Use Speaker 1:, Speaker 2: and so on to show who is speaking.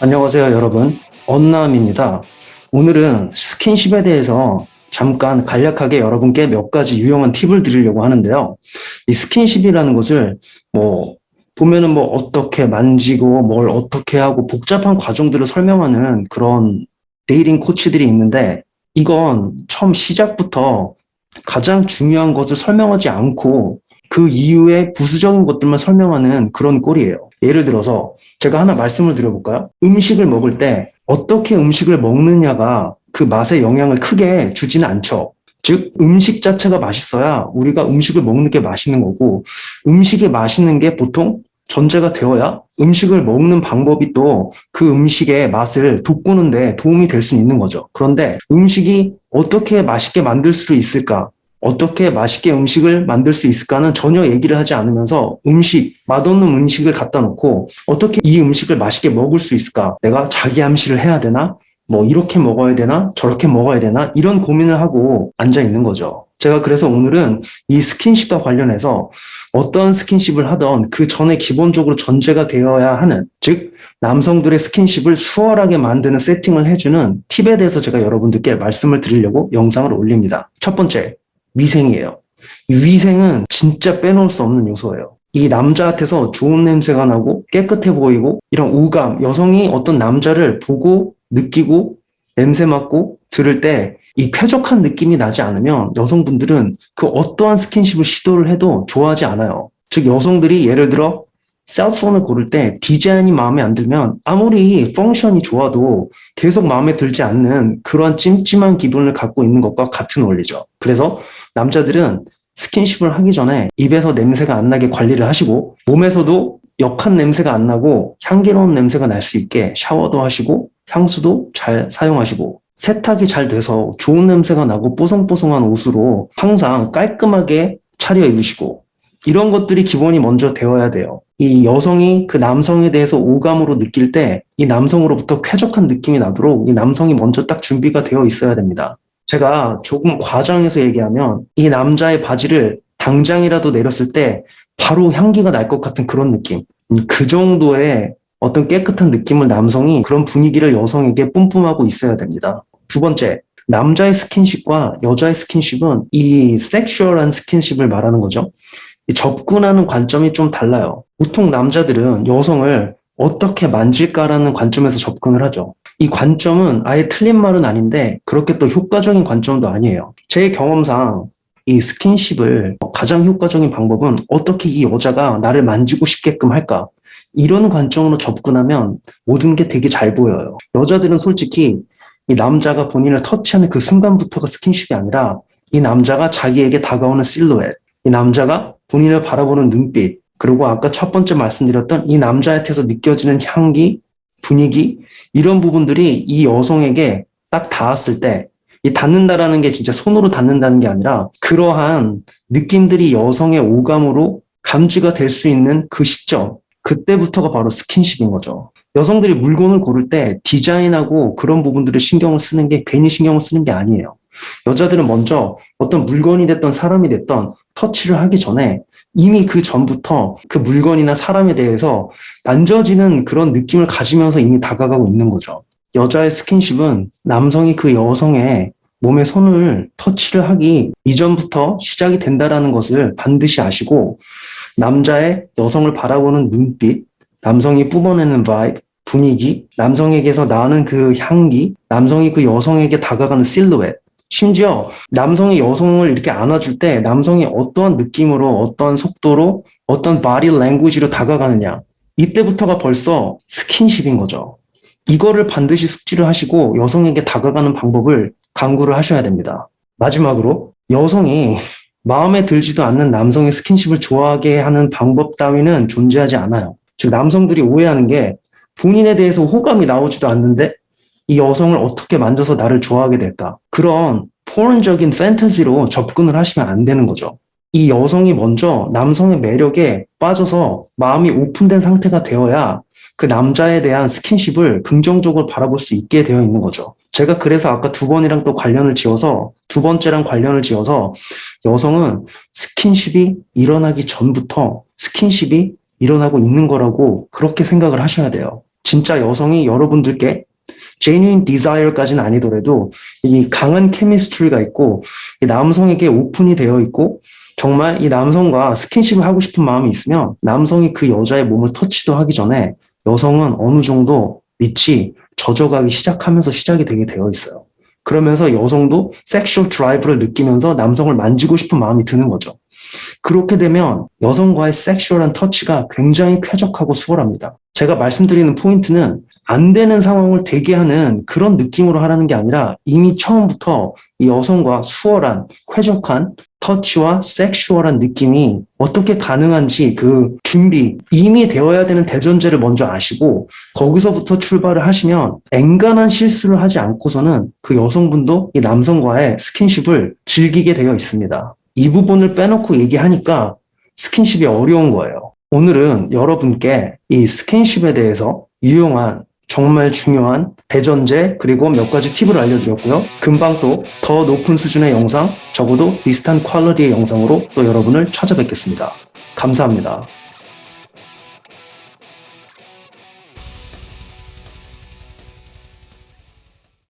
Speaker 1: 안녕하세요, 여러분. 언남입니다. 오늘은 스킨십에 대해서 잠깐 간략하게 여러분께 몇 가지 유용한 팁을 드리려고 하는데요. 이 스킨십이라는 것을 보면은 어떻게 만지고 뭘 어떻게 하고 복잡한 과정들을 설명하는 그런 데이팅 코치들이 있는데 이건 처음 시작부터 가장 중요한 것을 설명하지 않고 그 이후에 부수적인 것들만 설명하는 그런 꼴이에요. 예를 들어서 제가 하나 말씀을 드려볼까요? 음식을 먹을 때 어떻게 음식을 먹느냐가 그 맛에 영향을 크게 주지는 않죠. 즉, 음식 자체가 맛있어야 우리가 음식을 먹는 게 맛있는 거고, 음식이 맛있는 게 보통 전제가 되어야 음식을 먹는 방법이 또 그 음식의 맛을 돋구는데 도움이 될 수 있는 거죠. 그런데 음식이 어떻게 맛있게 만들 수 있을까? 어떻게 맛있게 음식을 만들 수 있을까는 전혀 얘기를 하지 않으면서 맛없는 음식을 갖다 놓고 어떻게 이 음식을 맛있게 먹을 수 있을까? 내가 자기 암시를 해야 되나? 이렇게 먹어야 되나? 저렇게 먹어야 되나? 이런 고민을 하고 앉아 있는 거죠. 제가 그래서 오늘은 이 스킨십과 관련해서 어떤 스킨십을 하던 그 전에 기본적으로 전제가 되어야 하는, 즉, 남성들의 스킨십을 수월하게 만드는 세팅을 해주는 팁에 대해서 제가 여러분들께 말씀을 드리려고 영상을 올립니다. 첫 번째, 위생이에요. 이 위생은 진짜 빼놓을 수 없는 요소예요. 이 남자한테서 좋은 냄새가 나고 깨끗해 보이고 이런 오감, 여성이 어떤 남자를 보고 느끼고 냄새 맡고 들을 때 이 쾌적한 느낌이 나지 않으면 여성분들은 그 어떠한 스킨십을 시도를 해도 좋아하지 않아요. 즉 여성들이 예를 들어 셀폰을 고를 때 디자인이 마음에 안 들면 아무리 펑션이 좋아도 계속 마음에 들지 않는 그런 찜찜한 기분을 갖고 있는 것과 같은 원리죠. 그래서 남자들은 스킨십을 하기 전에 입에서 냄새가 안 나게 관리를 하시고 몸에서도 역한 냄새가 안 나고 향기로운 냄새가 날 수 있게 샤워도 하시고 향수도 잘 사용하시고 세탁이 잘 돼서 좋은 냄새가 나고 뽀송뽀송한 옷으로 항상 깔끔하게 차려입으시고 이런 것들이 기본이 먼저 되어야 돼요. 이 여성이 그 남성에 대해서 오감으로 느낄 때 이 남성으로부터 쾌적한 느낌이 나도록 이 남성이 먼저 딱 준비가 되어 있어야 됩니다. 제가 조금 과장해서 얘기하면 이 남자의 바지를 당장이라도 내렸을 때 바로 향기가 날 것 같은 그런 느낌. 그 정도의 어떤 깨끗한 느낌을 남성이 그런 분위기를 여성에게 뿜뿜하고 있어야 됩니다. 두 번째, 남자의 스킨십과 여자의 스킨십은 이 섹슈얼한 스킨십을 말하는 거죠. 접근하는 관점이 좀 달라요. 보통 남자들은 여성을 어떻게 만질까라는 관점에서 접근을 하죠. 이 관점은 아예 틀린 말은 아닌데 그렇게 또 효과적인 관점도 아니에요. 제 경험상 이 스킨십을 가장 효과적인 방법은 어떻게 이 여자가 나를 만지고 싶게끔 할까? 이런 관점으로 접근하면 모든 게 되게 잘 보여요. 여자들은 솔직히 이 남자가 본인을 터치하는 그 순간부터가 스킨십이 아니라 이 남자가 자기에게 다가오는 실루엣, 이 남자가 본인을 바라보는 눈빛, 그리고 아까 첫 번째 말씀드렸던 이 남자한테서 느껴지는 향기, 분위기, 이런 부분들이 이 여성에게 딱 닿았을 때, 이 닿는다라는 게 진짜 손으로 닿는다는 게 아니라 그러한 느낌들이 여성의 오감으로 감지가 될 수 있는 그 시점, 그때부터가 바로 스킨십인 거죠. 여성들이 물건을 고를 때 디자인하고 그런 부분들을 신경을 쓰는 게 괜히 신경을 쓰는 게 아니에요. 여자들은 먼저 어떤 물건이 됐던 사람이 됐던 터치를 하기 전에 이미 그 전부터 그 물건이나 사람에 대해서 만져지는 그런 느낌을 가지면서 이미 다가가고 있는 거죠. 여자의 스킨십은 남성이 그 여성의 몸에 손을 터치를 하기 이전부터 시작이 된다라는 것을 반드시 아시고 남자의 여성을 바라보는 눈빛, 남성이 뿜어내는 바이브, 분위기, 남성에게서 나는 그 향기, 남성이 그 여성에게 다가가는 실루엣, 심지어 남성이 여성을 이렇게 안아줄 때 남성이 어떠한 느낌으로 어떠한 속도로 어떤 바디 랭귀지로 다가가느냐, 이때부터가 벌써 스킨십인 거죠. 이거를 반드시 숙지를 하시고 여성에게 다가가는 방법을 강구를 하셔야 됩니다. 마지막으로 여성이 마음에 들지도 않는 남성의 스킨십을 좋아하게 하는 방법 따위는 존재하지 않아요. 즉 남성들이 오해하는 게 본인에 대해서 호감이 나오지도 않는데 이 여성을 어떻게 만져서 나를 좋아하게 될까? 그런 포른적인 판타지로 접근을 하시면 안 되는 거죠. 이 여성이 먼저 남성의 매력에 빠져서 마음이 오픈된 상태가 되어야 그 남자에 대한 스킨십을 긍정적으로 바라볼 수 있게 되어 있는 거죠. 제가 그래서 아까 두 번째랑 관련을 지어서 여성은 스킨십이 일어나기 전부터 스킨십이 일어나고 있는 거라고 그렇게 생각을 하셔야 돼요. 진짜 여성이 여러분들께 genuine desire까지는 아니더라도 이 강한 케미스트리가 있고 이 남성에게 오픈이 되어 있고 정말 이 남성과 스킨십을 하고 싶은 마음이 있으면 남성이 그 여자의 몸을 터치도 하기 전에 여성은 어느 정도 밑이 젖어가기 시작하면서 시작이 되게 되어 있어요. 그러면서 여성도 섹슈얼 드라이브를 느끼면서 남성을 만지고 싶은 마음이 드는 거죠. 그렇게 되면 여성과의 섹슈얼한 터치가 굉장히 쾌적하고 수월합니다. 제가 말씀드리는 포인트는 안 되는 상황을 되게 하는 그런 느낌으로 하라는 게 아니라 이미 처음부터 이 여성과 수월한, 쾌적한 터치와 섹슈얼한 느낌이 어떻게 가능한지 그 준비, 이미 되어야 되는 대전제를 먼저 아시고 거기서부터 출발을 하시면 엔간한 실수를 하지 않고서는 그 여성분도 이 남성과의 스킨십을 즐기게 되어 있습니다. 이 부분을 빼놓고 얘기하니까 스킨십이 어려운 거예요. 오늘은 여러분께 이 스킨십에 대해서 유용한 정말 중요한 대전제 그리고 몇 가지 팁을 알려드렸고요. 금방 또 더 높은 수준의 영상, 적어도 비슷한 퀄리티의 영상으로 또 여러분을 찾아뵙겠습니다. 감사합니다.